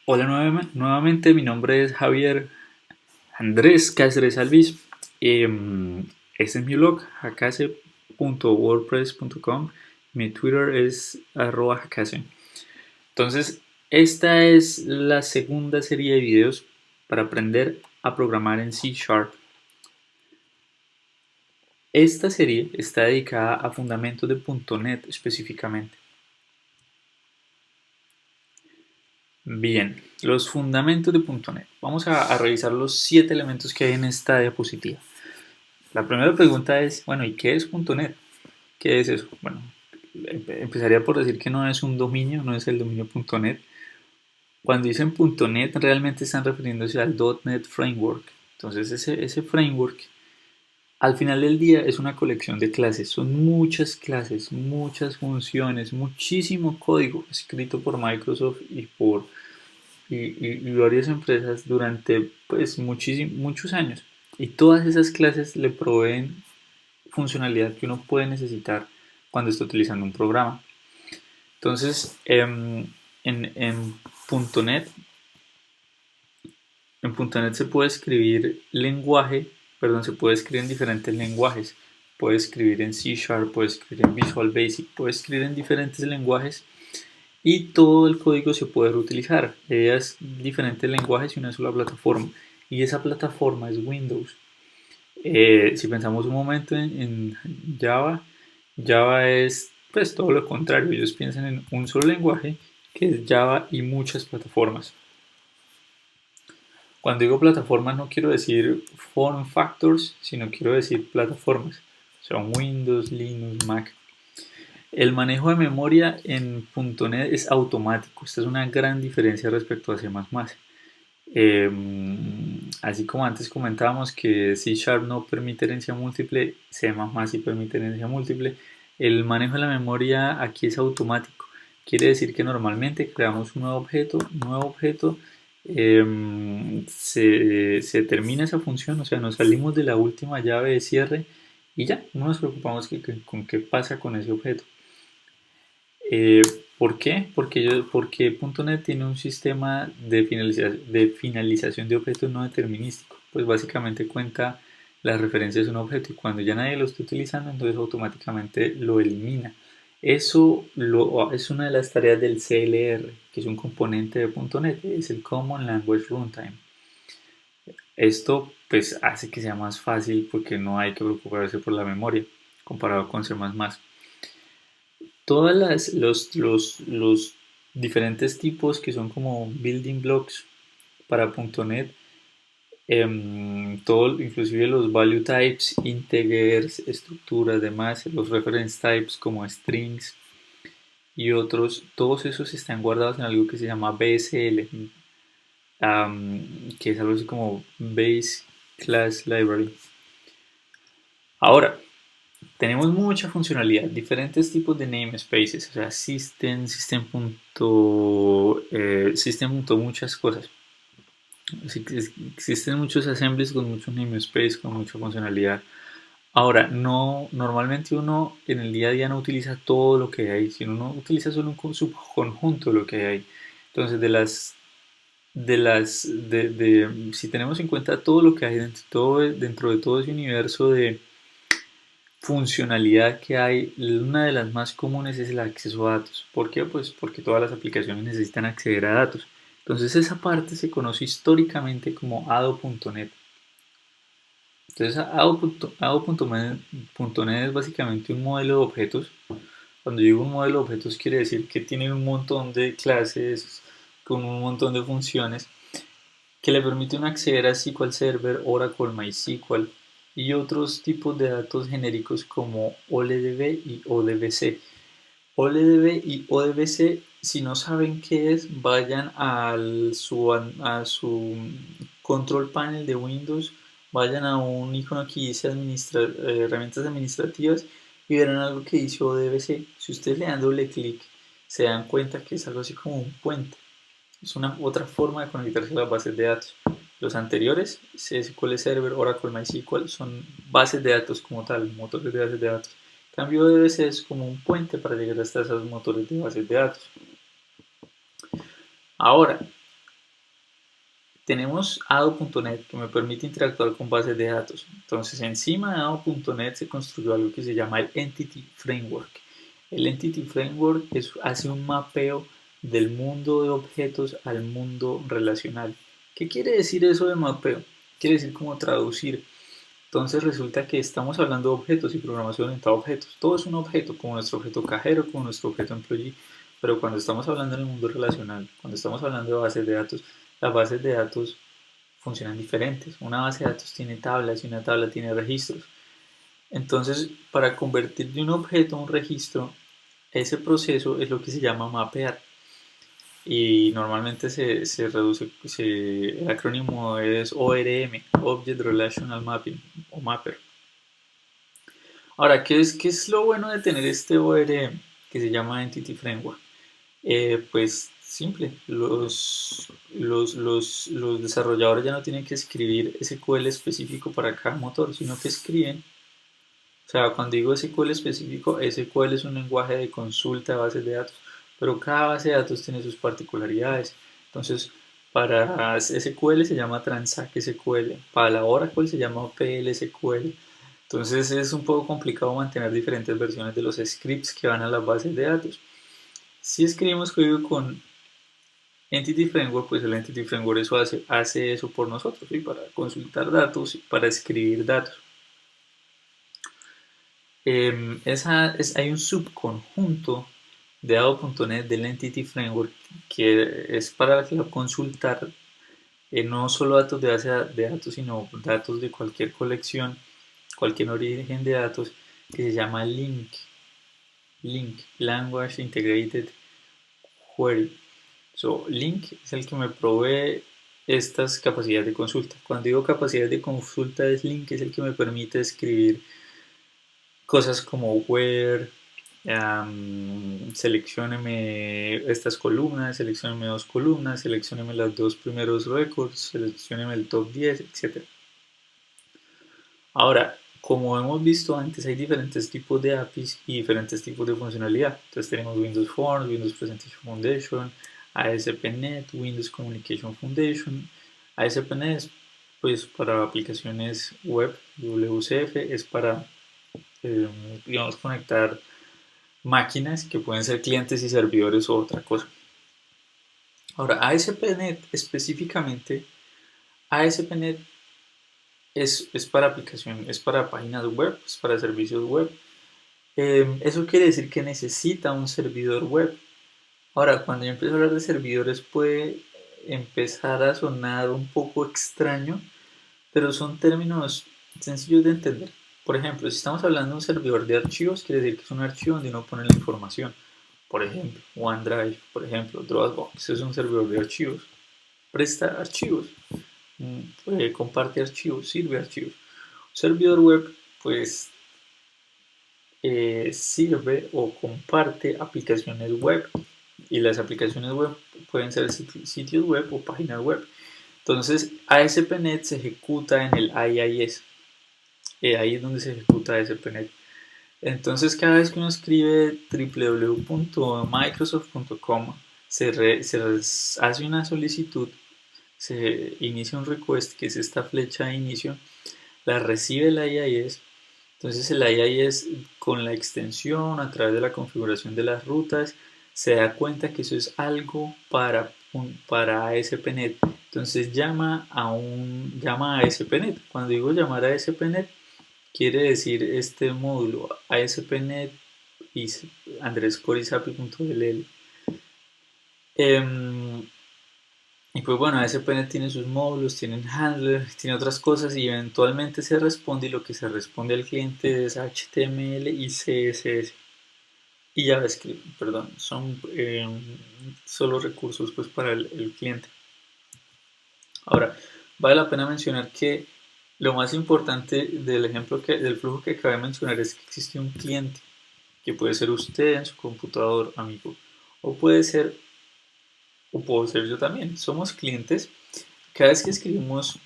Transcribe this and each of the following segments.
Hola nuevamente, mi nombre es Javier Andrés Cáceres Alvis. Este es mi blog, jacase.wordpress.com. Mi Twitter es @jacase. Entonces, esta es la segunda serie de videos para aprender a programar en C Sharp. Esta serie está dedicada a fundamentos de .NET específicamente. Bien, los fundamentos de .NET. Vamos a revisar los 7 elementos que hay en esta diapositiva. La primera pregunta es, bueno, ¿y qué es .NET? ¿Qué es eso? Bueno, empezaría por decir que no es un dominio, no es el dominio .NET. Cuando dicen .NET realmente están refiriéndose al .NET Framework. Entonces ese framework al final del día es una colección de clases, son muchas clases, muchas funciones, muchísimo código escrito por Microsoft y varias empresas durante pues muchos años. Y todas esas clases le proveen funcionalidad que uno puede necesitar cuando está utilizando un programa. Entonces, en .NET, en .NET se puede escribir se puede escribir en diferentes lenguajes. Puede escribir en C Sharp, puede escribir en Visual Basic, puede escribir en diferentes lenguajes y todo el código se puede reutilizar. Es diferentes lenguajes y una sola plataforma. Y esa plataforma es Windows. Si pensamos un momento en Java, Java es pues todo lo contrario. Ellos piensan en un solo lenguaje que es Java y muchas plataformas. Cuando digo plataformas no quiero decir form factors, sino quiero decir plataformas. Son Windows, Linux, Mac. El manejo de memoria en .NET es automático. Esta es una gran diferencia respecto a C++. Eh, Así como antes comentábamos que C Sharp no permite herencia múltiple, C++ sí permite herencia múltiple. El manejo de la memoria aquí es automático. Quiere decir que normalmente creamos un nuevo objeto, se termina esa función, o sea, nos salimos de la última llave de cierre y ya, no nos preocupamos con qué pasa con ese objeto. Eh, ¿Por qué? Porque .NET tiene un sistema de finalización de objetos no determinístico. Pues básicamente cuenta las referencias de un objeto y cuando ya nadie lo está utilizando, entonces automáticamente lo elimina. Es una de las tareas del CLR, que es un componente de .NET, es el Common Language Runtime. Esto pues hace que sea más fácil porque no hay que preocuparse por la memoria comparado con C++. Los diferentes tipos que son como building blocks para .NET, todo, inclusive los value types, integers, estructuras, demás, los reference types como strings y otros, todos esos están guardados en algo que se llama BSL, que es algo así como Base Class Library. Ahora, tenemos mucha funcionalidad, diferentes tipos de namespaces, o sea, system. Muchas cosas. Así que existen muchos assemblies con muchos namespaces, con mucha funcionalidad. Ahora, no, normalmente uno en el día a día no utiliza todo lo que hay, sino uno utiliza solo un subconjunto de lo que hay. Entonces, si tenemos en cuenta todo lo que hay dentro de todo ese universo de funcionalidad que hay, una de las más comunes es el acceso a datos. ¿Por qué? Pues porque todas las aplicaciones necesitan acceder a datos. Entonces esa parte se conoce históricamente como ADO.NET. Entonces ADO.NET es básicamente un modelo de objetos. Cuando digo un modelo de objetos quiere decir que tiene un montón de clases con un montón de funciones que le permiten acceder a SQL Server, Oracle, MySQL y otros tipos de datos genéricos como OLDB y ODBC. OLDB y ODBC, si no saben qué es, vayan a su control panel de Windows, vayan a un icono que dice herramientas administrativas y verán algo que dice ODBC. Si ustedes le dan doble clic, se dan cuenta que es algo así como un puente. Es una otra forma de conectarse a las bases de datos. Los anteriores, SQL Server, Oracle, MySQL, son bases de datos como tal, motores de bases de datos. En cambio, DBC es como un puente para llegar hasta esos motores de bases de datos. Ahora, tenemos ADO.NET que me permite interactuar con bases de datos. Entonces, encima de ADO.NET se construyó algo que se llama el Entity Framework. El Entity Framework hace un mapeo del mundo de objetos al mundo relacional. ¿Qué quiere decir eso de mapeo? Quiere decir cómo traducir. Entonces resulta que estamos hablando de objetos y programación orientada a objetos. Todo es un objeto, como nuestro objeto cajero, como nuestro objeto employee. Pero cuando estamos hablando en el mundo relacional, cuando estamos hablando de bases de datos, las bases de datos funcionan diferentes. Una base de datos tiene tablas y una tabla tiene registros. Entonces, para convertir de un objeto a un registro, ese proceso es lo que se llama mapear. Y normalmente se reduce, el acrónimo es ORM, Object Relational Mapping o Mapper. Ahora, qué es lo bueno de tener este ORM que se llama Entity Framework? Pues simple, los desarrolladores ya no tienen que escribir SQL específico para cada motor, sino que escriben, o sea, cuando digo SQL específico, SQL es un lenguaje de consulta de bases de datos, pero cada base de datos tiene sus particularidades. Entonces, para SQL se llama Transact SQL, para la Oracle se llama PL SQL. Entonces es un poco complicado mantener diferentes versiones de los scripts que van a las bases de datos. Si escribimos código con Entity Framework, pues el Entity Framework hace eso por nosotros, ¿sí? Para consultar datos y para escribir datos. Hay un subconjunto de ADO.NET del Entity Framework que es para consultar no solo datos de base de datos, sino datos de cualquier colección, cualquier origen de datos, que se llama LINQ, Language Integrated Query. So, LINQ es el que me provee estas capacidades de consulta. Cuando digo capacidades de consulta, es LINQ es el que me permite escribir cosas como where, seleccióneme estas columnas, seleccióneme dos columnas, seleccióneme los dos primeros records, seleccióneme el top 10, etc. Ahora, como hemos visto antes, hay diferentes tipos de APIs y diferentes tipos de funcionalidad. Entonces tenemos Windows Forms, Windows Presentation Foundation, ASP.NET, Windows Communication Foundation. ASP.NET es pues para aplicaciones web, WCF es para digamos conectar máquinas que pueden ser clientes y servidores o otra cosa. Ahora, ASP.NET específicamente, ASP.NET es para aplicación, es para páginas web, es para servicios web. Eso quiere decir que necesita un servidor web. Ahora, cuando yo empiezo a hablar de servidores puede empezar a sonar un poco extraño, pero son términos sencillos de entender. Por ejemplo, si estamos hablando de un servidor de archivos, quiere decir que es un archivo donde uno pone la información. Por ejemplo, OneDrive, por ejemplo, Dropbox es un servidor de archivos. Presta archivos, comparte archivos, sirve archivos. Un servidor web, pues, sirve o comparte aplicaciones web. Y las aplicaciones web pueden ser sitios web o páginas web. Entonces, ASP.NET se ejecuta en el IIS. Ahí es donde se ejecuta ASP.NET. Entonces, cada vez que uno escribe www.microsoft.com, se hace una solicitud, se inicia un request, que es esta flecha de inicio, la recibe el IIS. Entonces, el IIS con la extensión, a través de la configuración de las rutas, se da cuenta que eso es algo para ASP.NET. Entonces llama a ASP.NET. Cuando digo llamar a ASP.NET, quiere decir este módulo ASP.NET _isapi.dll. Y pues bueno, ASP.NET tiene sus módulos, tienen handlers, tiene otras cosas y eventualmente se responde y lo que se responde al cliente es HTML y CSS y JavaScript, perdón, son solo recursos pues para el cliente. Ahora, vale la pena mencionar que lo más importante del del flujo que acabé de mencionar es que existe un cliente, que puede ser usted en su computador, amigo, o puedo ser yo también. Somos clientes. Cada vez que escribimos,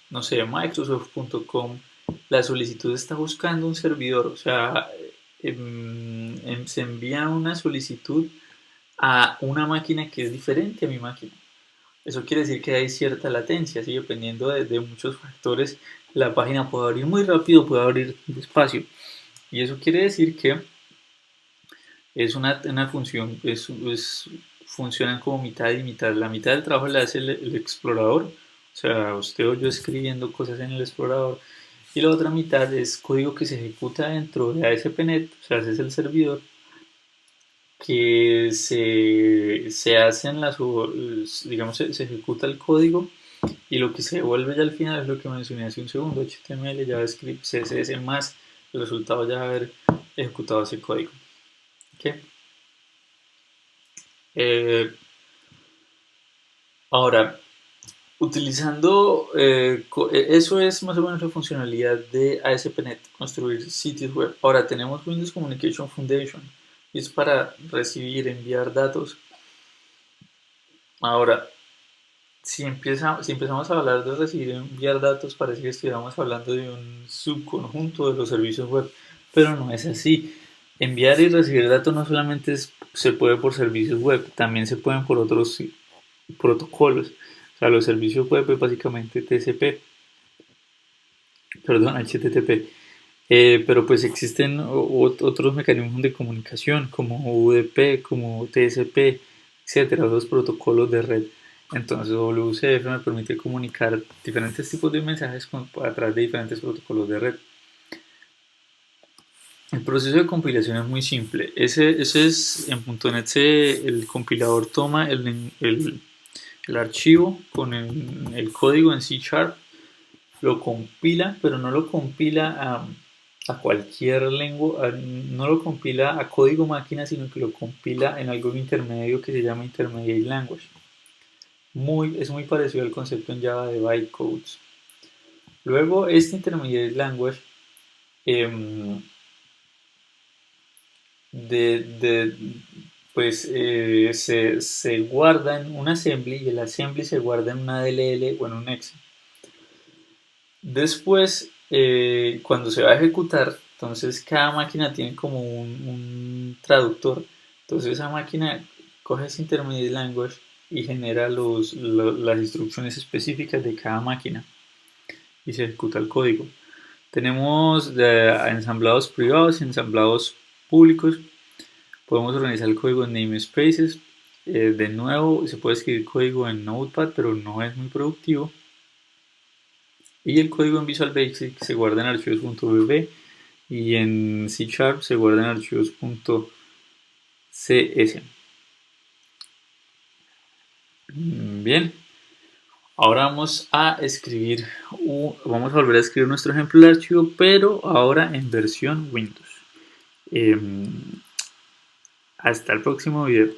no sé, Microsoft.com, la solicitud está buscando un servidor, o sea, se envía una solicitud a una máquina que es diferente a mi máquina. Eso quiere decir que hay cierta latencia, ¿sí? Dependiendo de muchos factores, la página puede abrir muy rápido, puede abrir despacio. Y eso quiere decir que es una función, funcionan como mitad y mitad. La mitad del trabajo la hace el explorador, o sea, usted o yo escribiendo cosas en el explorador, y la otra mitad es código que se ejecuta dentro de ASP.NET, o sea, ese es el servidor, que se hacen digamos, se ejecuta el código y lo que se devuelve ya al final es lo que mencioné hace un segundo, HTML, JavaScript, CSS más el resultado ya de haber ejecutado ese código. ¿Okay? Eh, ahora, utilizando, eso es más o menos la funcionalidad de ASP.NET, construir sitios web. Ahora tenemos Windows Communication Foundation, y es para recibir, enviar datos. Ahora, si empezamos a hablar de recibir y enviar datos, parece que estuviéramos hablando de un subconjunto de los servicios web, pero no es así. Enviar y recibir datos no solamente se puede por servicios web, también se pueden por otros protocolos. O sea, los servicios web es básicamente TCP, perdón, HTTP. Pero pues existen otros mecanismos de comunicación como UDP, como TCP, etcétera, los protocolos de red. Entonces WCF me permite comunicar diferentes tipos de mensajes a través de diferentes protocolos de red. El proceso de compilación es muy simple. Ese es en .NET el compilador toma el archivo con el código en C Sharp, lo compila, pero no lo compila a cualquier lengua, no lo compila a código máquina, sino que lo compila en algo intermedio que se llama Intermediate Language. Es muy parecido al concepto en Java de bytecodes. Luego, este Intermediate Language se guarda en un assembly y el assembly se guarda en una DLL o en un exe. Después, cuando se va a ejecutar, entonces cada máquina tiene como un traductor. Entonces esa máquina coge ese intermediate language y genera las instrucciones específicas de cada máquina y se ejecuta el código. Tenemos ensamblados privados y ensamblados públicos. Podemos organizar el código en namespaces. De nuevo, se puede escribir código en Notepad, pero no es muy productivo. Y el código en Visual Basic se guarda en archivos.bb y en C Sharp se guarda en archivos.cs. Bien, ahora vamos a vamos a volver a escribir nuestro ejemplo de archivo, pero ahora en versión Windows. Hasta el próximo video.